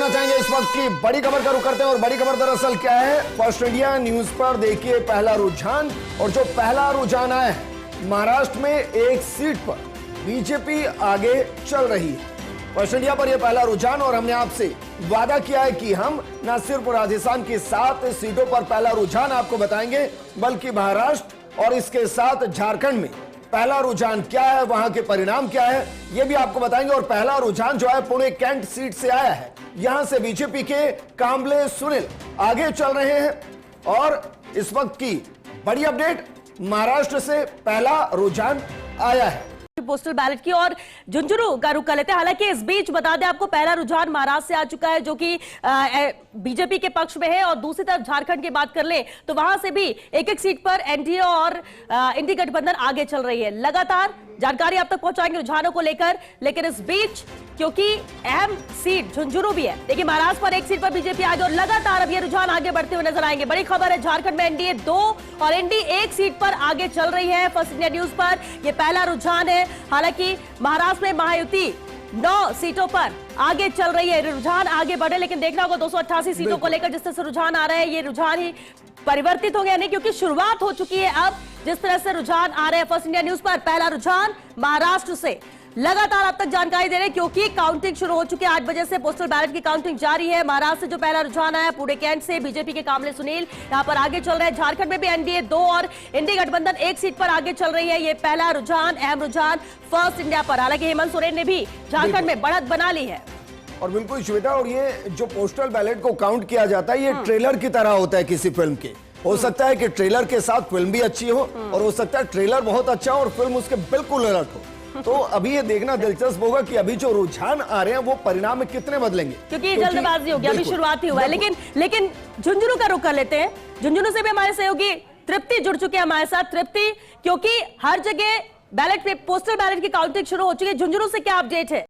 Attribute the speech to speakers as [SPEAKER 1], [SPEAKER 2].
[SPEAKER 1] होना चाहेंगे इस वक्त की बड़ी खबर का रुख करते हैं। और बड़ी खबर दरअसल क्या है, फर्स्ट इंडिया न्यूज पर देखिए पहला रुझान। और जो पहला रुझान आया है, महाराष्ट्र में एक सीट पर बीजेपी आगे चल रही है। फर्स्ट इंडिया पर यह पहला रुझान, और हमने आपसे वादा किया है कि हम न सिर्फ राजस्थान की 7 सीटों पर पहला रुझान आपको बताएंगे, बल्कि महाराष्ट्र और इसके साथ झारखंड में पहला रुझान क्या है, वहां के परिणाम क्या है, यह भी आपको बताएंगे। और पहला रुझान जो है पुणे कैंट सीट से आया है। यहां से बीजेपी के कांबले सुनील आगे चल रहे हैं। और इस वक्त की बड़ी अपडेट, महाराष्ट्र से पहला रुझान आया है
[SPEAKER 2] पोस्टल बैलेट की। और झुंझुनू का रुख कर लेते हैं। हालांकि इस बीच बता दें आपको, पहला रुझान महाराष्ट्र से आ चुका है जो कि बीजेपी के पक्ष में है। और दूसरी तरफ झारखंड की बात कर ले तो वहां से भी एक एक सीट पर एनडीए और इंडी गठबंधन आगे चल रही है। लगातार जानकारी आप तक पहुंचाएंगे रुझानों को लेकर। लेकिन इस बीच क्योंकि अहम सीट झुंझुनू भी है, देखिए महाराष्ट्र पर एक सीट पर बीजेपी आगे, और लगातार अब ये रुझान आगे बढ़ते हुए नजर आएंगे। बड़ी खबर है, झारखंड में एनडीए 2 और इंडी 1 सीट पर आगे चल रही है। फर्स्ट इंडिया न्यूज पर यह पहला रुझान है। हालांकि महाराष्ट्र में महायुति 9 सीटों पर आगे चल रही है। रुझान आगे बढ़े, लेकिन देखना होगा 288 सीटों को लेकर जिस तरह से रुझान आ रहा है, ये रुझान ही परिवर्तित हो गया नहीं, क्योंकि शुरुआत हो चुकी है। अब जिस तरह से रुझान आ रहे हैं फर्स्ट इंडिया न्यूज पर, पहला रुझान महाराष्ट्र से लगातार अब तक जानकारी दे रहे हैं, क्योंकि काउंटिंग शुरू हो चुकी है। 8 बजे से पोस्टल बैलेट की काउंटिंग जारी है। महाराष्ट्र से जो पहला रुझान आया, पुणे कैंट से बीजेपी के कांबले सुनील यहां पर आगे चल रहे हैं। झारखंड में भी एनडीए 2 और इंडी गठबंधन 1 सीट पर आगे चल रही है। ये पहला रुझान, अहम रुझान फर्स्ट इंडिया पर। हालांकि हेमंत सोरेन ने भी झारखंड में बढ़त बना ली है।
[SPEAKER 1] और बिल्कुल श्वेता, और ये जो पोस्टल बैलेट को काउंट किया जाता है, ये ट्रेलर की तरह होता है किसी फिल्म के। हो सकता है कि ट्रेलर के साथ फिल्म भी अच्छी हो, और हो सकता है ट्रेलर बहुत अच्छा हो और फिल्म उसके बिल्कुल उलट हो। तो अभी ये देखना दिलचस्प होगा कि अभी जो रुझान आ रहे हैं वो परिणाम में कितने बदलेंगे,
[SPEAKER 2] क्योंकि जल्दबाजी होगी, अभी शुरुआत ही हुआ है। लेकिन झुंझुनू का रुख कर लेते हैं। झुंझुनू से भी हमारे सहयोगी तृप्ति जुड़ चुके हैं हमारे साथ। तृप्ति, क्योंकि हर जगह बैलेट पे पोस्टल बैलेट की काउंटिंग शुरू हो चुकी है, झुंझुनू से क्या अपडेट है?